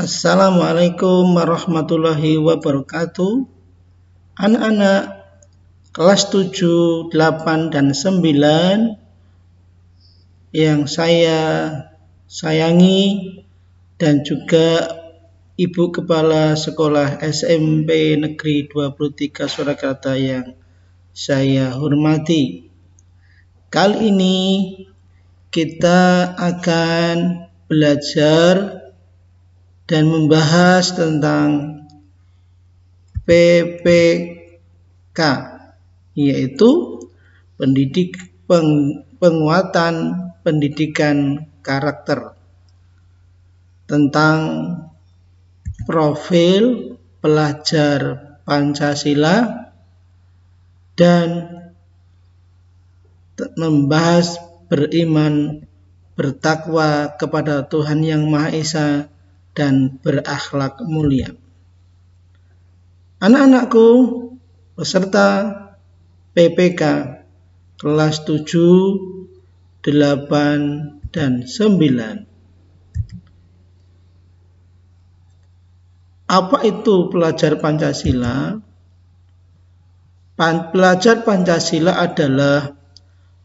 Assalamualaikum warahmatullahi wabarakatuh. Anak-anak kelas 7, 8, dan 9 yang saya sayangi dan juga Ibu Kepala Sekolah SMP Negeri 23 Surakarta yang saya hormati. Kali ini kita akan belajar dan membahas tentang PPK, yaitu penguatan pendidikan karakter, tentang profil pelajar Pancasila, dan membahas beriman, bertakwa kepada Tuhan Yang Maha Esa, dan berakhlak mulia. Anak-anakku peserta PPK kelas 7, 8, dan 9. Apa itu pelajar Pancasila? Pelajar Pancasila adalah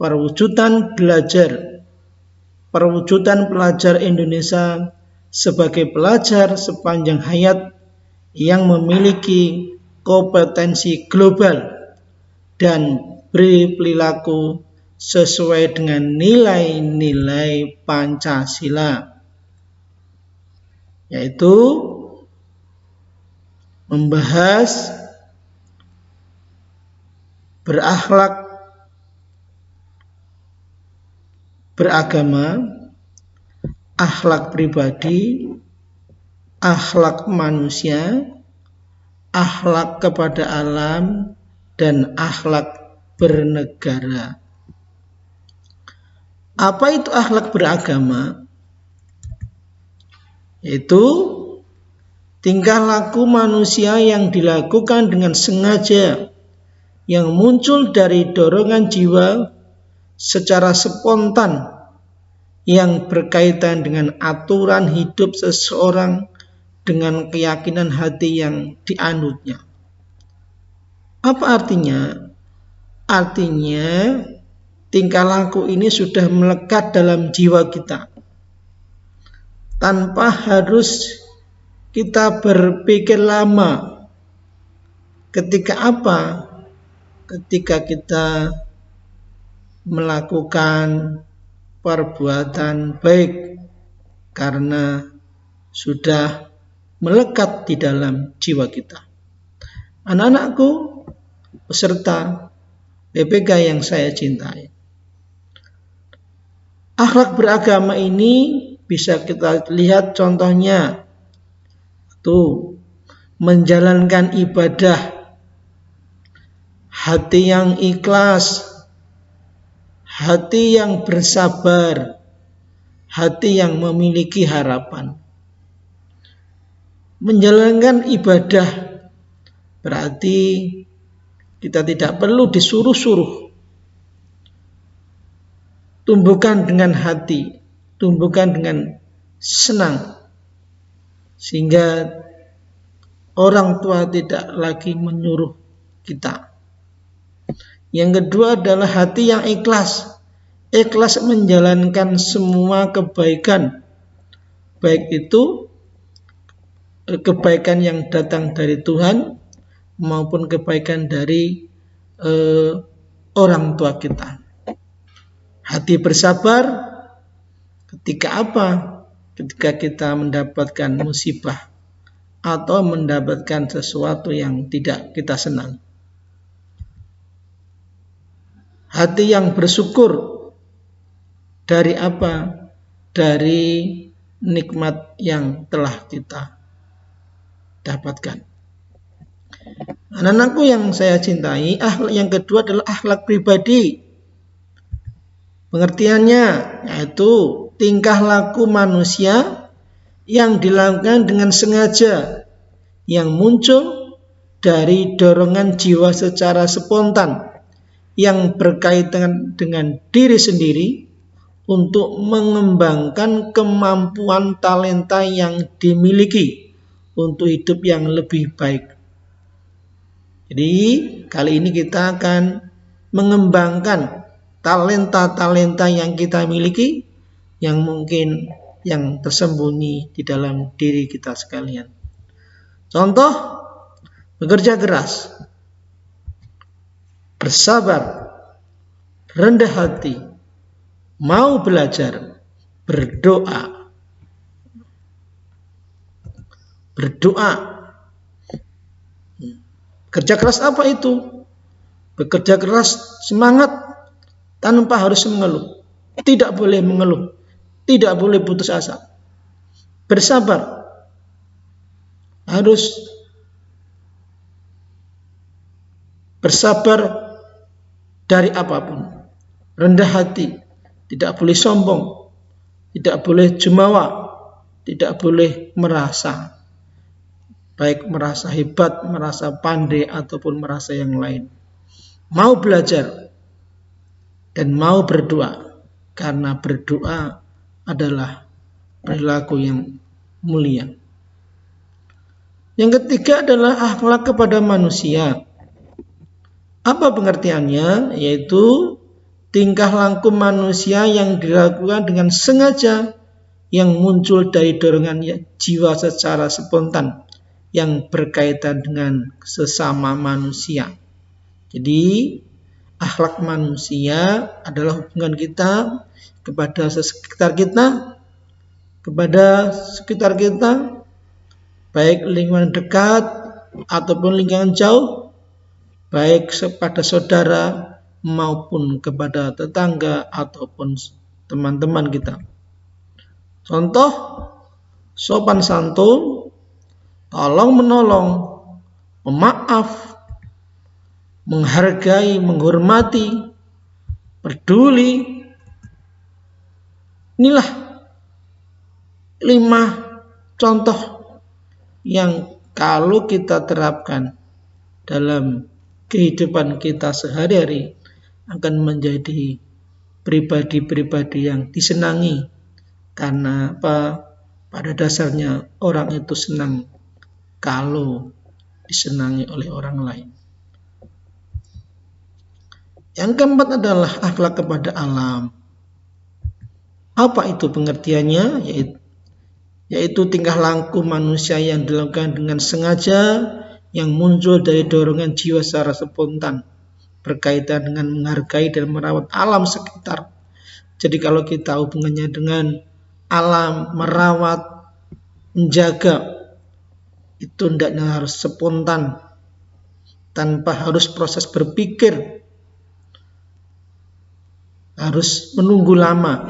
perwujudan pelajar Indonesia sebagai pelajar sepanjang hayat yang memiliki kompetensi global dan berperilaku sesuai dengan nilai-nilai Pancasila, yaitu membahas berakhlak beragama, akhlak pribadi, akhlak manusia, akhlak kepada alam, dan akhlak bernegara. Apa itu akhlak beragama? Yaitu tingkah laku manusia yang dilakukan dengan sengaja, yang muncul dari dorongan jiwa secara spontan, yang berkaitan dengan aturan hidup seseorang dengan keyakinan hati yang dianutnya. Apa artinya? Artinya tingkah laku ini sudah melekat dalam jiwa kita, tanpa harus kita berpikir lama. Ketika apa? Ketika kita melakukan perbuatan baik, karena sudah melekat di dalam jiwa kita. Anak-anakku peserta PPK yang saya cintai, akhlak beragama ini bisa kita lihat contohnya, tuh, menjalankan ibadah, hati yang ikhlas, hati yang bersabar, hati yang memiliki harapan. Menjalankan ibadah berarti kita tidak perlu disuruh-suruh. Tumbuhkan dengan hati, tumbuhkan dengan senang, sehingga orang tua tidak lagi menyuruh kita. Yang kedua adalah hati yang ikhlas. Ikhlas menjalankan semua kebaikan, baik itu kebaikan yang datang dari Tuhan maupun kebaikan dari orang tua kita. Hati bersabar ketika apa? Ketika kita mendapatkan musibah atau mendapatkan sesuatu yang tidak kita senang. Hati yang bersyukur dari apa? Dari nikmat yang telah kita dapatkan. Anak-anakku yang saya cintai, akhlak yang kedua adalah akhlak pribadi. Pengertiannya yaitu tingkah laku manusia yang dilakukan dengan sengaja, yang muncul dari dorongan jiwa secara spontan, yang berkaitan dengan diri sendiri untuk mengembangkan kemampuan talenta yang dimiliki untuk hidup yang lebih baik. Jadi kali ini kita akan mengembangkan talenta-talenta yang kita miliki yang mungkin yang tersembunyi di dalam diri kita sekalian. Contoh, bekerja keras, bersabar, rendah hati, mau belajar, berdoa. Kerja keras apa itu? Bekerja keras, semangat tanpa harus mengeluh. Tidak boleh mengeluh, tidak boleh putus asa. Bersabar, harus bersabar dari apapun. Rendah hati, tidak boleh sombong, tidak boleh jumawa, tidak boleh merasa baik merasa hebat, merasa pandai, ataupun merasa yang lain. Mau belajar dan mau berdoa, karena berdoa adalah perilaku yang mulia. Yang ketiga adalah akhlak kepada manusia. Apa pengertiannya? Yaitu tingkah laku manusia yang dilakukan dengan sengaja, yang muncul dari dorongan jiwa secara spontan, yang berkaitan dengan sesama manusia. Jadi akhlak manusia adalah hubungan kita kepada sekitar kita, baik lingkungan dekat ataupun lingkungan jauh, baik kepada saudara maupun kepada tetangga ataupun teman-teman kita. Contoh, sopan santun, tolong menolong, pemaaf, menghargai, menghormati, peduli. Inilah 5 contoh yang kalau kita terapkan dalam kehidupan kita sehari-hari akan menjadi pribadi-pribadi yang disenangi. Karena apa? Pada dasarnya orang itu senang kalau disenangi oleh orang lain. Yang keempat adalah akhlak kepada alam. Apa itu pengertiannya? Yaitu tingkah laku manusia yang dilakukan dengan sengaja, yang muncul dari dorongan jiwa secara spontan, berkaitan dengan menghargai dan merawat alam sekitar. Jadi kalau kita hubungannya dengan alam, merawat, menjaga, itu hendaknya harus spontan, tanpa harus proses berpikir, harus menunggu lama,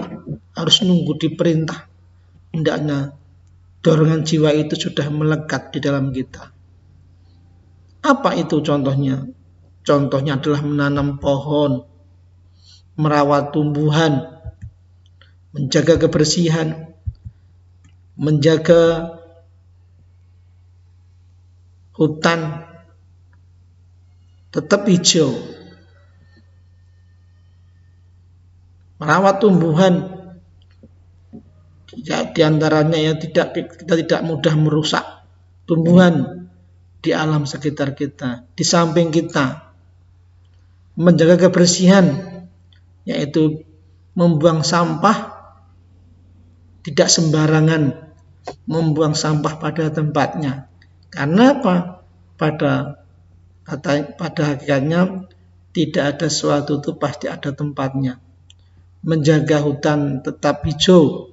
harus nunggu diperintah. Hendaknya dorongan jiwa itu sudah melekat di dalam kita. Apa itu contohnya? Contohnya adalah menanam pohon, merawat tumbuhan, menjaga kebersihan, menjaga hutan tetap hijau, merawat tumbuhan, di antaranya ya kita tidak mudah merusak tumbuhan di alam sekitar kita, di samping kita. Menjaga kebersihan, yaitu membuang sampah tidak sembarangan, membuang sampah pada tempatnya. Karena apa? Pada hakikatnya tidak ada sesuatu itu pasti ada tempatnya. Menjaga hutan tetap hijau.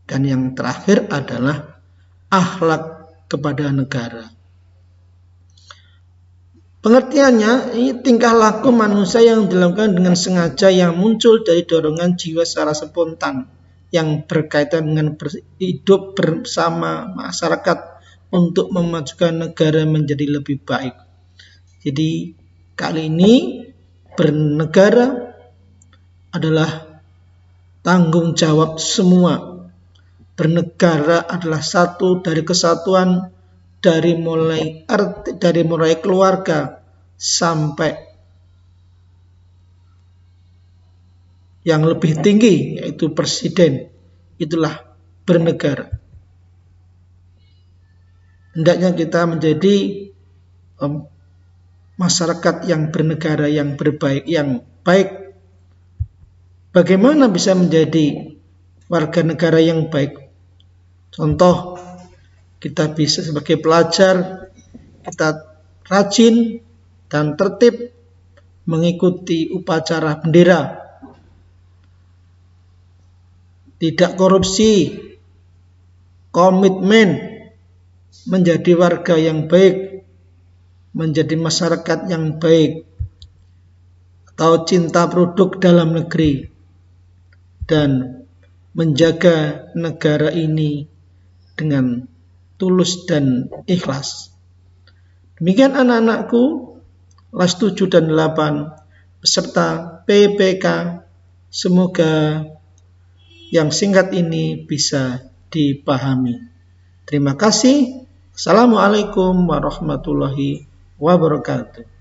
Dan yang terakhir adalah akhlak kepada negara. Pengertiannya, ini tingkah laku manusia yang dilakukan dengan sengaja, yang muncul dari dorongan jiwa secara spontan, yang berkaitan dengan hidup bersama masyarakat untuk memajukan negara menjadi lebih baik. Jadi kali ini bernegara adalah tanggung jawab semua. Bernegara adalah satu dari kesatuan, dari mulai keluarga sampai yang lebih tinggi, yaitu presiden. Itulah bernegara. Hendaknya kita menjadi masyarakat yang bernegara, yang berbaik, yang baik. Bagaimana bisa menjadi warga negara yang baik? Contoh, kita bisa sebagai pelajar, kita rajin dan tertib mengikuti upacara bendera, tidak korupsi, komitmen menjadi warga yang baik, menjadi masyarakat yang baik, atau cinta produk dalam negeri, dan menjaga negara ini dengan tulus dan ikhlas. Demikian anak-anakku, kelas 7 dan 8 beserta PPK, semoga yang singkat ini bisa dipahami. Terima kasih. Assalamualaikum warahmatullahi wabarakatuh.